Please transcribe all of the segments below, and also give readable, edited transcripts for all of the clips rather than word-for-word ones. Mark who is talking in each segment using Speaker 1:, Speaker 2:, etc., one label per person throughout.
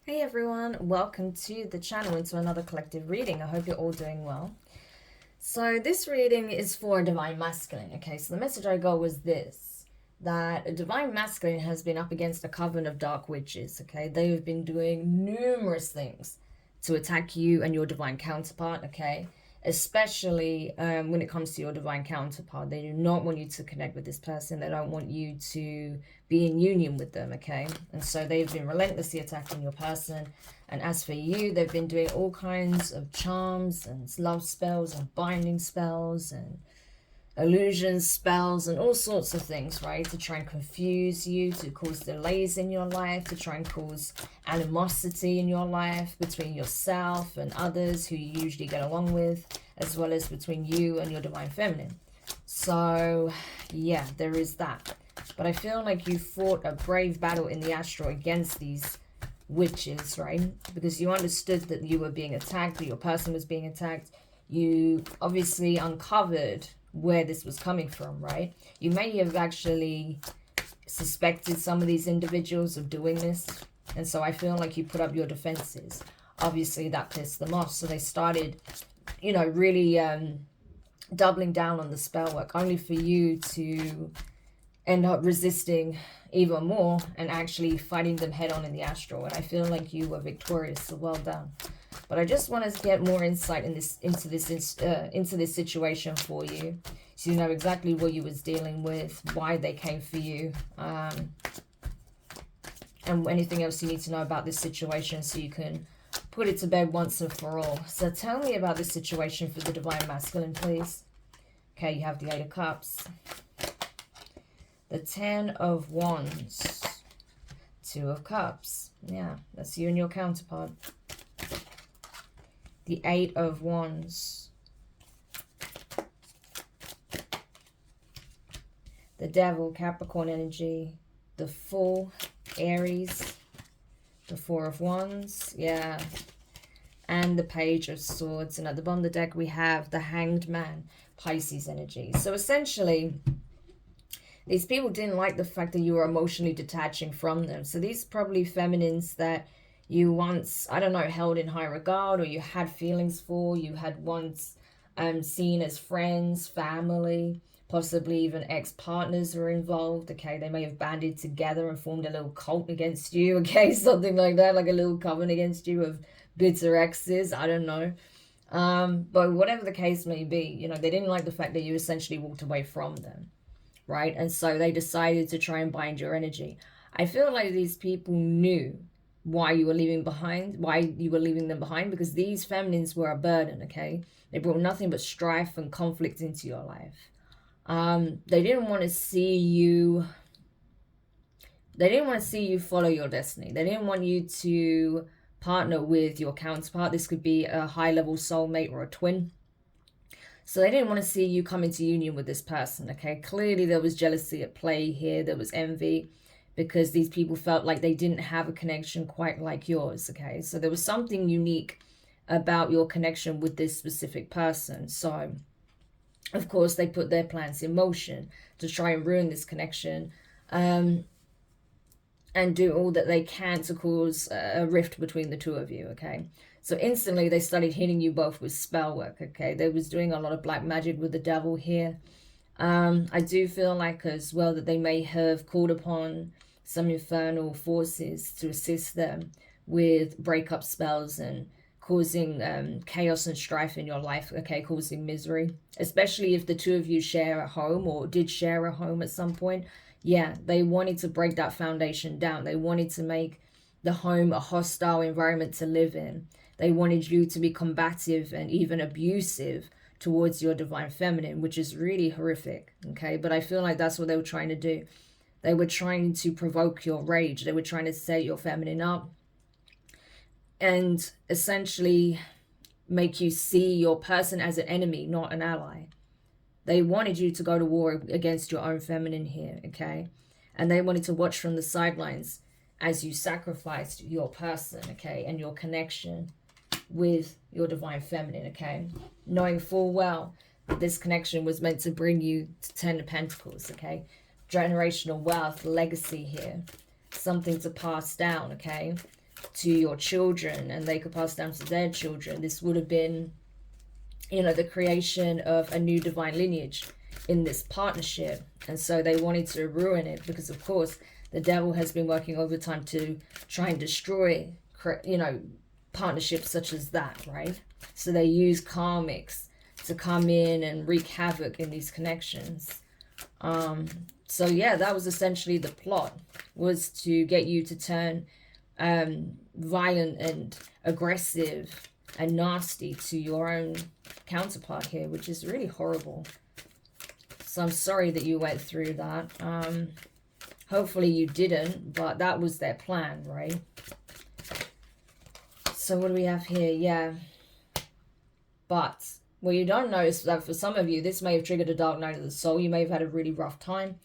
Speaker 1: Hey everyone, welcome to the channel and to another collective reading. I hope you're all doing well. So this reading is for a Divine Masculine, okay? So the message I got was this, that a Divine Masculine has been up against a coven of dark witches, okay? They have been doing numerous things to attack you and your divine counterpart, okay? Especially when it comes to your divine counterpart. They do not want you to connect with this person. They don't want you to be in union with them, okay? And so they've been relentlessly attacking your person. And as for you, they've been doing all kinds of charms and love spells and binding spells and illusion spells and all sorts of things, right? To try and confuse you, to cause delays in your life, to try and cause animosity in your life between yourself and others who you usually get along with, as well as between you and your divine feminine. So yeah, there is that. But I feel like you fought a brave battle in the astral against these witches, right? Because you understood that you were being attacked, that your person was being attacked. You obviously uncovered where this was coming from, right? You may have actually suspected some of these individuals of doing this, and so I feel like you put up your defenses. Obviously that pissed them off, so they started, you know, really doubling down on the spell work, only for you to end up resisting even more and actually fighting them head on in the astral. And I feel like you were victorious, so well done. But I just want to get more insight into this situation for you, so you know exactly what you was dealing with, why they came for you, and anything else you need to know about this situation, so you can put it to bed once and for all. So tell me about this situation for the Divine Masculine, please. Okay, you have the Eight of Cups, the Ten of Wands, Two of Cups. Yeah, that's you and your counterpart. The Eight of Wands, the Devil, Capricorn energy, the Fool, Aries, the Four of Wands, yeah, and the Page of Swords. And at the bottom of the deck we have the Hanged Man, Pisces energy. So essentially, these people didn't like the fact that you were emotionally detaching from them. So these probably feminines that you once, I don't know, held in high regard, or you had feelings for, you had once seen as friends, family, possibly even ex-partners were involved, okay? They may have banded together and formed a little cult against you, okay? Something like that, like a little coven against you of bitter exes, I don't know. But whatever the case may be, you know, they didn't like the fact that you essentially walked away from them, right? And so they decided to try and bind your energy. I feel like these people knew why you were leaving them behind, because these feminines were a burden, okay? They brought nothing but strife and conflict into your life. They didn't want to see you follow your destiny. They didn't want you to partner with your counterpart. This could be a high-level soulmate or a twin. So they didn't want to see you come into union with this person, okay? Clearly there was jealousy at play here. There was envy, because these people felt like they didn't have a connection quite like yours, okay? So there was something unique about your connection with this specific person. So, of course, they put their plans in motion to try and ruin this connection, and do all that they can to cause a rift between the two of you, okay? So instantly they started hitting you both with spell work, okay? They was doing a lot of black magic with the devil here. I do feel like as well that they may have called upon some infernal forces to assist them with breakup spells and causing chaos and strife in your life, okay, causing misery, especially if the two of you share a home or did share a home at some point. Yeah, they wanted to break that foundation down. They wanted to make the home a hostile environment to live in. They wanted you to be combative and even abusive towards your divine feminine, which is really horrific, okay? But I feel like that's what they were trying to do. They were trying to provoke your rage. They were trying to set your feminine up and essentially make you see your person as an enemy, not an ally. They wanted you to go to war against your own feminine here, okay? And they wanted to watch from the sidelines as you sacrificed your person, okay, and your connection with your divine feminine, okay? Knowing full well that this connection was meant to bring you to 10 of Pentacles, okay? Generational wealth, legacy here. Something to pass down, okay? to your children, and they could pass down to their children. This would have been, you know, the creation of a new divine lineage in this partnership. And so they wanted to ruin it because, of course, the devil has been working overtime to try and destroy, you know, partnerships such as that, right? So they use karmics to come in and wreak havoc in these connections. So yeah, that was essentially the plot, was to get you to turn violent and aggressive and nasty to your own counterpart here, which is really horrible. So I'm sorry that you went through that. Hopefully you didn't, but that was their plan, right? So what do we have here? Yeah. But what you don't know is that for some of you, this may have triggered a dark night of the soul. You may have had a really rough time.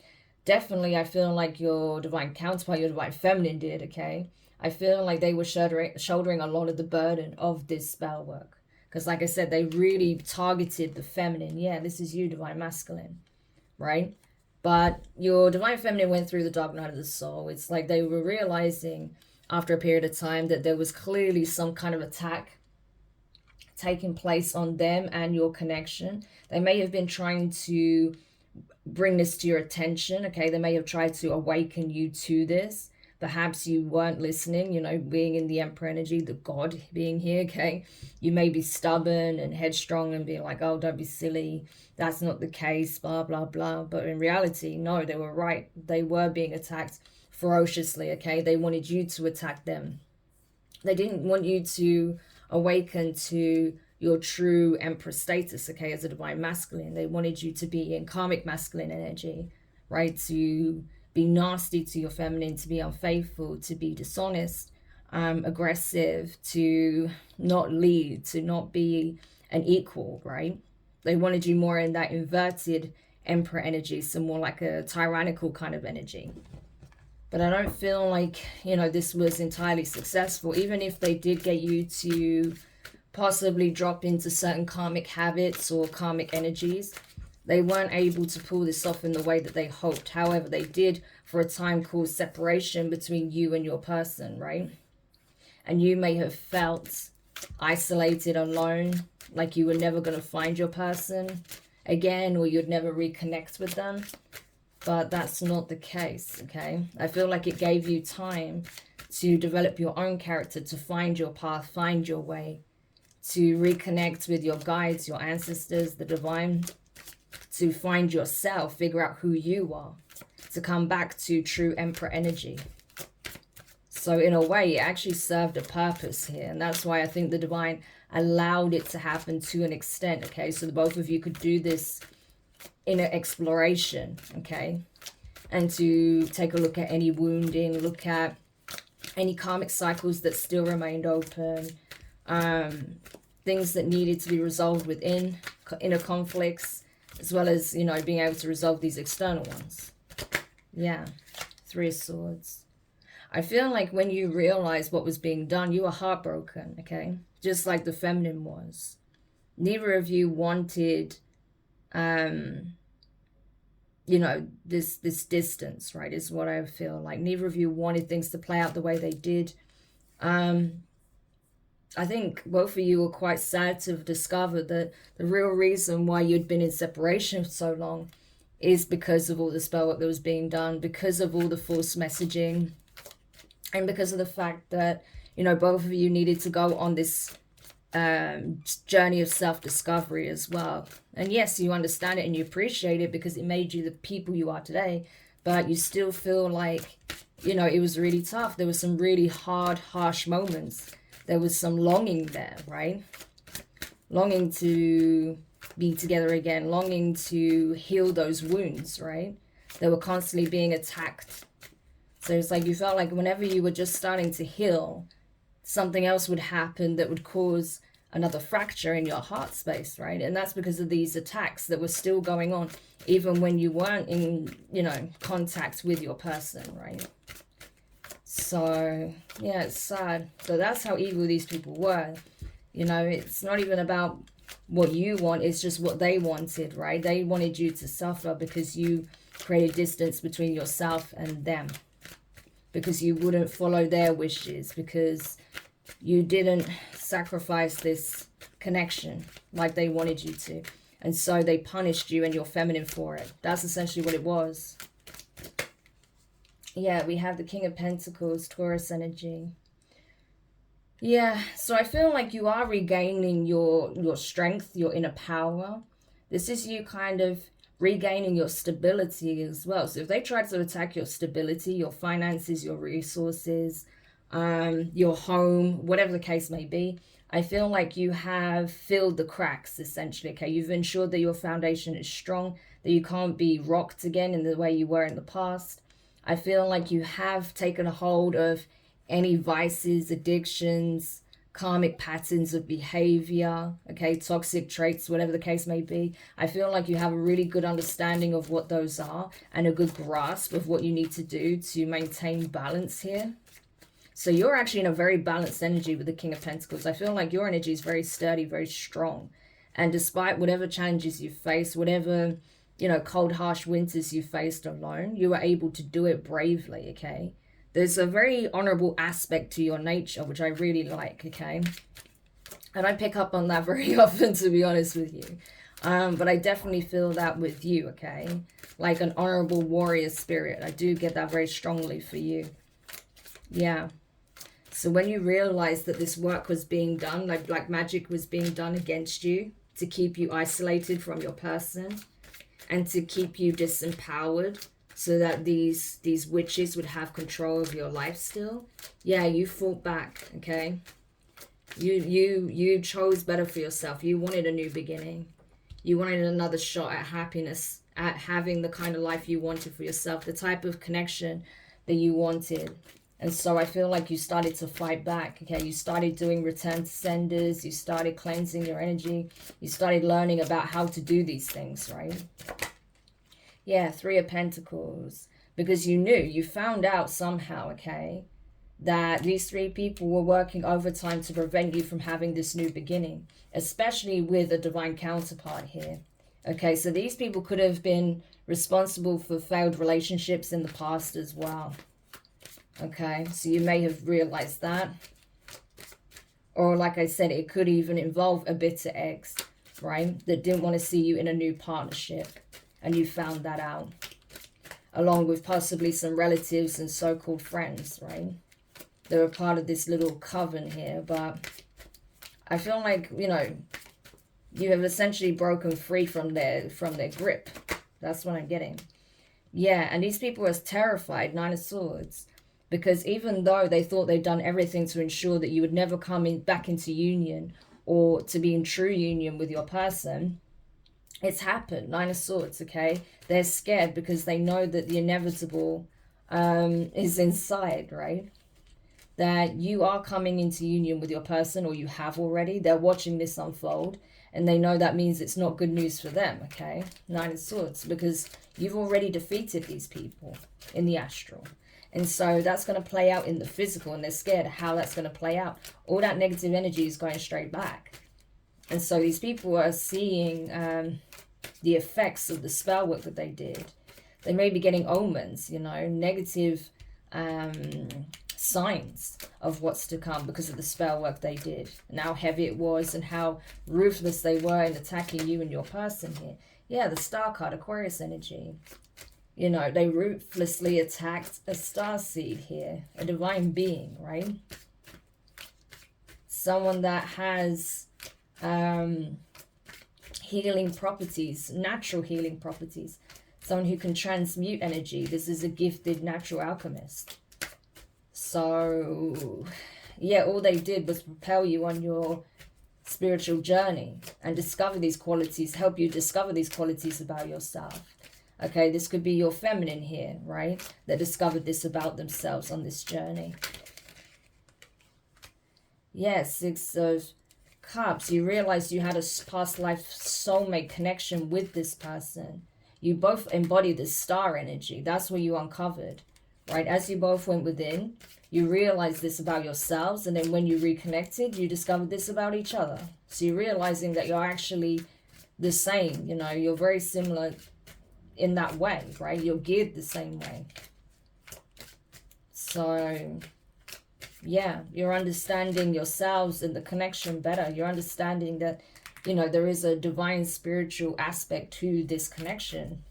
Speaker 1: Definitely, I feel like your divine counterpart, your divine feminine did, okay? I feel like they were shouldering a lot of the burden of this spell work. Because like I said, they really targeted the feminine. Yeah, this is you, divine masculine, right? But your divine feminine went through the dark night of the soul. It's like they were realizing after a period of time that there was clearly some kind of attack taking place on them and your connection. They may have been trying to bring this to your attention, okay? They may have tried to awaken you to this. Perhaps you weren't listening, you know, being in the Emperor energy, the God being here, okay? You may be stubborn and headstrong and being like, oh, don't be silly. That's not the case, blah, blah, blah. But in reality, no, they were right. They were being attacked ferociously, okay? They wanted you to attack them. They didn't want you to awaken to your true Empress status, okay, as a divine masculine. They wanted you to be in karmic masculine energy, right? To be nasty to your feminine, to be unfaithful, to be dishonest, aggressive, to not lead, to not be an equal, right? They wanted you more in that inverted Emperor energy, so more like a tyrannical kind of energy. But I don't feel like, you know, this was entirely successful. Even if they did get you to possibly drop into certain karmic habits or karmic energies, they weren't able to pull this off in the way that they hoped. However, they did for a time cause separation between you and your person, right? And you may have felt isolated, alone, like you were never going to find your person again, or you'd never reconnect with them. But that's not the case, okay? I feel like it gave you time to develop your own character, to find your path, find your way, to reconnect with your guides, your ancestors, the divine, to find yourself, figure out who you are, to come back to true Emperor energy. So in a way, it actually served a purpose here. And that's why I think the divine allowed it to happen to an extent, okay? So the both of you could do this inner exploration, okay? And to take a look at any wounding, look at any karmic cycles that still remained open, things that needed to be resolved within, inner conflicts, as well as, you know, being able to resolve these external ones. Yeah, Three of Swords. I feel like when you realized what was being done, you were heartbroken, okay? Just like the feminine was. Neither of you wanted, you know, this distance, right, is what I feel like. Neither of you wanted things to play out the way they did. I think both of you were quite sad to have discovered that the real reason why you'd been in separation for so long is because of all the spell work that was being done, because of all the false messaging, and because of the fact that, you know, both of you needed to go on this journey of self-discovery as well. And yes, you understand it and you appreciate it because it made you the people you are today, but you still feel like, you know, it was really tough. There were some really hard, harsh moments. There was some longing there, right? Longing to be together again, longing to heal those wounds, right? They were constantly being attacked. So it's like you felt like whenever you were just starting to heal, something else would happen that would cause another fracture in your heart space, right? And that's because of these attacks that were still going on, even when you weren't in, you know, contact with your person, right? So, yeah, it's sad. So that's how evil these people were. You know, it's not even about what you want, it's just what they wanted, right? They wanted you to suffer because you created distance between yourself and them. because you wouldn't follow their wishes, because you didn't sacrifice this connection like they wanted you to. And so they punished you and your feminine for it. That's essentially what it was. Yeah, we have the King of Pentacles, Taurus energy. Yeah, so I feel like you are regaining your strength, your inner power. This is you kind of regaining your stability as well. So if they try to attack your stability, your finances, your resources, your home, whatever the case may be, I feel like you have filled the cracks, essentially, okay? You've ensured that your foundation is strong, that you can't be rocked again in the way you were in the past. I feel like you have taken a hold of any vices, addictions, karmic patterns of behavior, okay, toxic traits, whatever the case may be. I feel like you have a really good understanding of what those are and a good grasp of what you need to do to maintain balance here. So you're actually in a very balanced energy with the King of Pentacles. I feel like your energy is very sturdy, very strong. And despite whatever challenges you face, whatever, you know, cold, harsh winters you faced alone, you were able to do it bravely, okay? There's a very honorable aspect to your nature, which I really like, okay? And I pick up on that very often, to be honest with you. But I definitely feel that with you, okay? Like an honorable warrior spirit. I do get that very strongly for you. Yeah. So when you realize that this work was being done, like magic was being done against you to keep you isolated from your person and to keep you disempowered so that these witches would have control of your life still, yeah, you fought back, okay? You chose better for yourself. You wanted a new beginning. You wanted another shot at happiness, at having the kind of life you wanted for yourself, the type of connection that you wanted. And so I feel like you started to fight back, okay? You started doing return to senders. You started cleansing your energy. You started learning about how to do these things, right? Yeah, Three of Pentacles. Because you knew, you found out somehow, okay, that these three people were working overtime to prevent you from having this new beginning, especially with a divine counterpart here. Okay, so these people could have been responsible for failed relationships in the past as well. Okay, so you may have realized that. Or like I said, it could even involve a bitter ex, right? That didn't want to see you in a new partnership. And you found that out. Along with possibly some relatives and so-called friends, right? They're a part of this little coven here. But I feel like, you know, you have essentially broken free from their grip. That's what I'm getting. Yeah, and these people are terrified, Nine of Swords. Because even though they thought they'd done everything to ensure that you would never come back into union or to be in true union with your person, it's happened. Nine of Swords, okay? They're scared because they know that the inevitable is inside, right? That you are coming into union with your person, or you have already. They're watching this unfold, and they know that means it's not good news for them, okay? Nine of Swords, because you've already defeated these people in the astral. And so that's going to play out in the physical, and they're scared of how that's going to play out. All that negative energy is going straight back. And so these people are seeing the effects of the spell work that they did. They may be getting omens, you know, negative signs of what's to come because of the spell work they did. And how heavy it was and how ruthless they were in attacking you and your person here. Yeah, the Star card, Aquarius energy. You know, they ruthlessly attacked a star seed here, a divine being, right? Someone that has healing properties, natural healing properties. Someone who can transmute energy. This is a gifted natural alchemist. So, yeah, all they did was propel you on your spiritual journey and discover these qualities, help you discover these qualities about yourself. Okay, this could be your feminine here, right? That discovered this about themselves on this journey. Yes, Six of Cups. You realized you had a past life soulmate connection with this person. You both embody this star energy. That's what you uncovered, right? As you both went within, you realized this about yourselves. And then when you reconnected, you discovered this about each other. So you're realizing that you're actually the same. You know, you're very similar in that way, right? You're geared the same way. So yeah, you're understanding yourselves and the connection better. You're understanding that, you know, there is a divine spiritual aspect to this connection.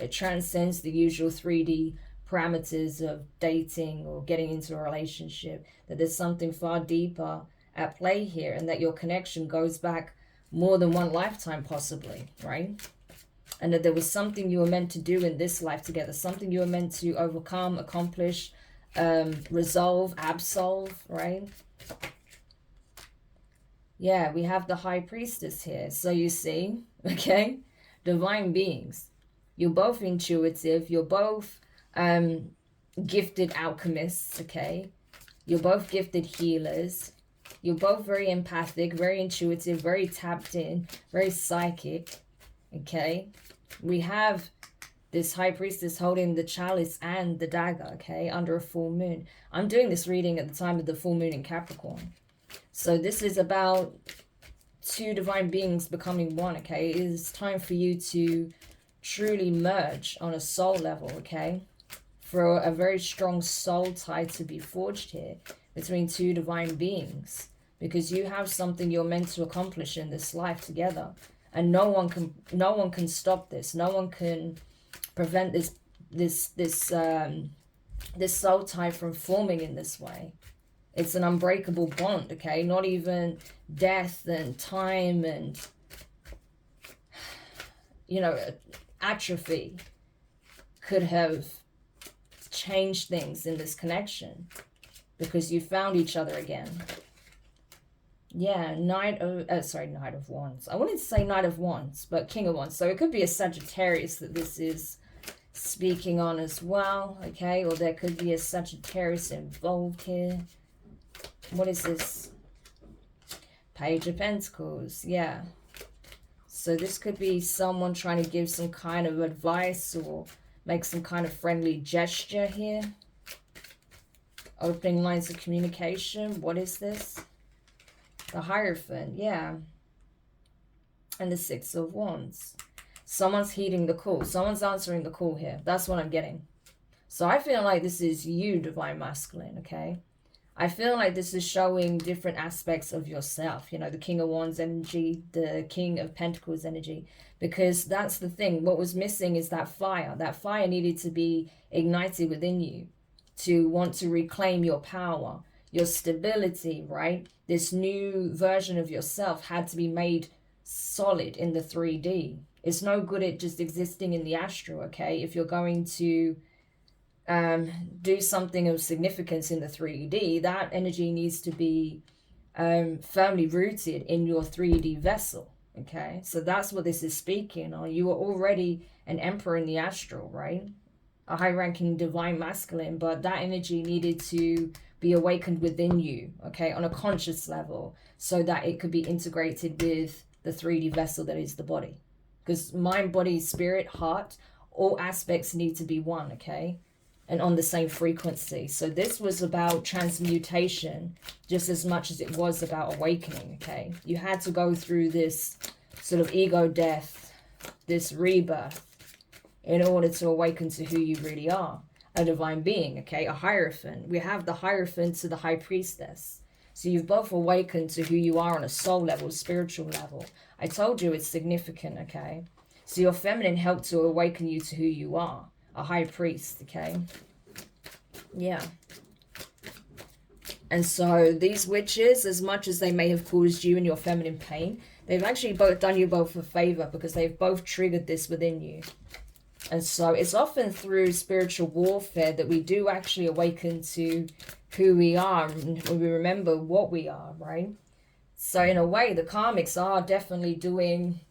Speaker 1: It transcends the usual 3D parameters of dating or getting into a relationship, that there's something far deeper at play here, and that your connection goes back more than one lifetime possibly, right? And that there was something you were meant to do in this life together, something you were meant to overcome, accomplish, resolve, absolve, right? Yeah, we have the High Priestess here. So you see, okay, divine beings. You're both intuitive. You're both gifted alchemists, okay? You're both gifted healers. You're both very empathic, very intuitive, very tapped in, very psychic, okay? We have this High Priestess holding the chalice and the dagger, okay, under a full moon. I'm doing this reading at the time of the full moon in Capricorn. So this is about two divine beings becoming one, okay? It is time for you to truly merge on a soul level, okay? For a very strong soul tie to be forged here between two divine beings, because you have something you're meant to accomplish in this life together, and no one can stop this. No one can prevent this soul tie from forming in this way. It's an unbreakable bond, okay? Not even death and time and, you know, atrophy could have changed things in this connection, because you found each other again. Yeah, Knight of Wands. I wanted to say Knight of Wands, but King of Wands. So it could be a Sagittarius that this is speaking on as well, okay? Or there could be a Sagittarius involved here. What is this? Page of Pentacles, yeah. So this could be someone trying to give some kind of advice or make some kind of friendly gesture here. Opening lines of communication. What is this? The Hierophant, yeah. And the Six of Wands. Someone's heeding the call. Someone's answering the call here. That's what I'm getting. So I feel like this is you, Divine Masculine, okay? I feel like this is showing different aspects of yourself. You know, the King of Wands energy, the King of Pentacles energy. Because that's the thing. What was missing is that fire. That fire needed to be ignited within you to want to reclaim your power, your stability, right? This new version of yourself had to be made solid in the 3D. It's no good at just existing in the astral, okay? If you're going to do something of significance in the 3D, that energy needs to be firmly rooted in your 3D vessel, okay? So that's what this is speaking on. You are already an emperor in the astral, right? A high-ranking divine masculine, but that energy needed to be awakened within you, okay, on a conscious level, so that it could be integrated with the 3D vessel that is the body. Because mind, body, spirit, heart, all aspects need to be one, okay, and on the same frequency. So this was about transmutation just as much as it was about awakening, okay? You had to go through this sort of ego death, this rebirth, in order to awaken to who you really are. A divine being, okay? A Hierophant. We have the Hierophant to the High Priestess. So you've both awakened to who you are on a soul level, spiritual level. I told you it's significant, okay? So your feminine helped to awaken you to who you are. A high priest, okay? Yeah. And so these witches, as much as they may have caused you and your feminine pain, they've actually both done you both a favor, because they've both triggered this within you. And so it's often through spiritual warfare that we do actually awaken to who we are, and we remember what we are, right? So in a way, the karmics are definitely doing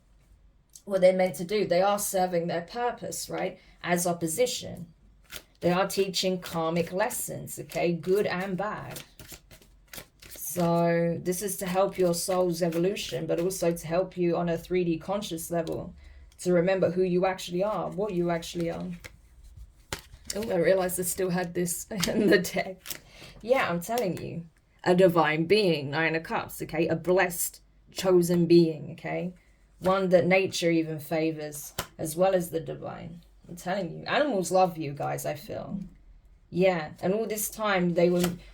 Speaker 1: what they're meant to do. They are serving their purpose, right? As opposition. They are teaching karmic lessons, okay? Good and bad. So this is to help your soul's evolution, but also to help you on a 3D conscious level, to remember who you actually are, what you actually are. Oh, I realized I still had this in the deck. Yeah, I'm telling you. A divine being, 9 of Cups, okay? A blessed, chosen being, okay? One that nature even favors, as well as the divine. I'm telling you. Animals love you guys, I feel. Yeah, and all this time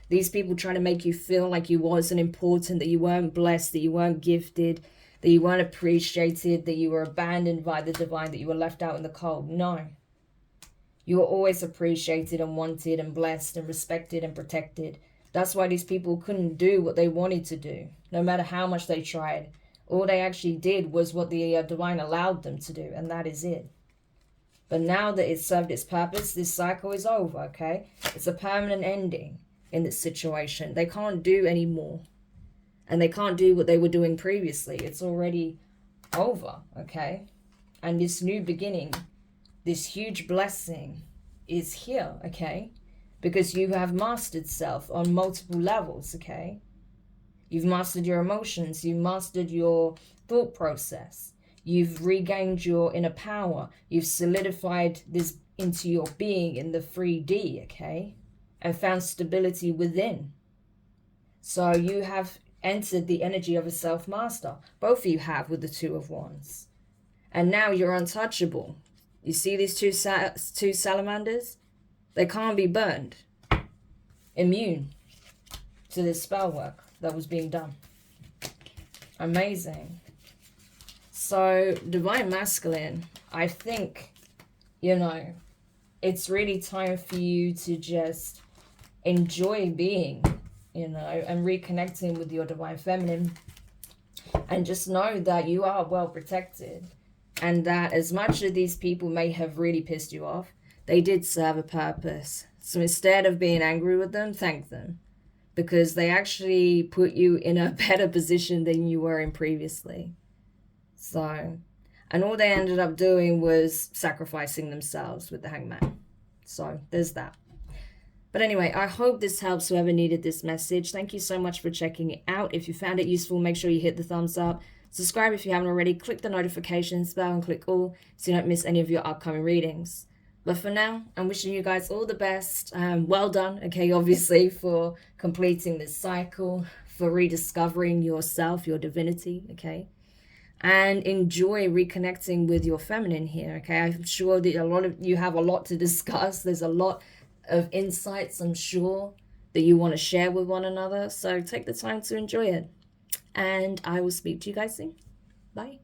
Speaker 1: these people trying to make you feel like you wasn't important, that you weren't blessed, that you weren't gifted, that you weren't appreciated, that you were abandoned by the divine, that you were left out in the cold. No. You were always appreciated and wanted and blessed and respected and protected. That's why these people couldn't do what they wanted to do, no matter how much they tried. All they actually did was what the divine allowed them to do, and that is it. But now that it's served its purpose, this cycle is over, okay? It's a permanent ending in this situation. They can't do any more. And they can't do what they were doing previously. It's already over, okay? And this new beginning, this huge blessing is here, okay? Because you have mastered self on multiple levels, okay? You've mastered your emotions. You've mastered your thought process. You've regained your inner power. You've solidified this into your being in the 3D, okay? And found stability within. So you have entered the energy of a self-master. Both of you have with the Two of Wands. And now you're untouchable. You see these two salamanders? They can't be burned. Immune to this spell work that was being done. Amazing. So, Divine Masculine, I think, you know, it's really time for you to just enjoy being, you know, and reconnecting with your Divine Feminine. And just know that you are well protected. And that as much as these people may have really pissed you off, they did serve a purpose. So instead of being angry with them, thank them. Because they actually put you in a better position than you were in previously. So, and all they ended up doing was sacrificing themselves with the Hangman. So there's that. But anyway, I hope this helps whoever needed this message. Thank you so much for checking it out. If you found it useful, make sure you hit the thumbs up. Subscribe if you haven't already. Click the notifications bell and click all so you don't miss any of your upcoming readings. But for now, I'm wishing you guys all the best. Well done, okay, obviously, for completing this cycle, for rediscovering yourself, your divinity, okay? And enjoy reconnecting with your feminine here, okay? I'm sure that a lot of you have a lot to discuss. There's a lot of insights, I'm sure, that you want to share with one another. So take the time to enjoy it. And I will speak to you guys soon. Bye.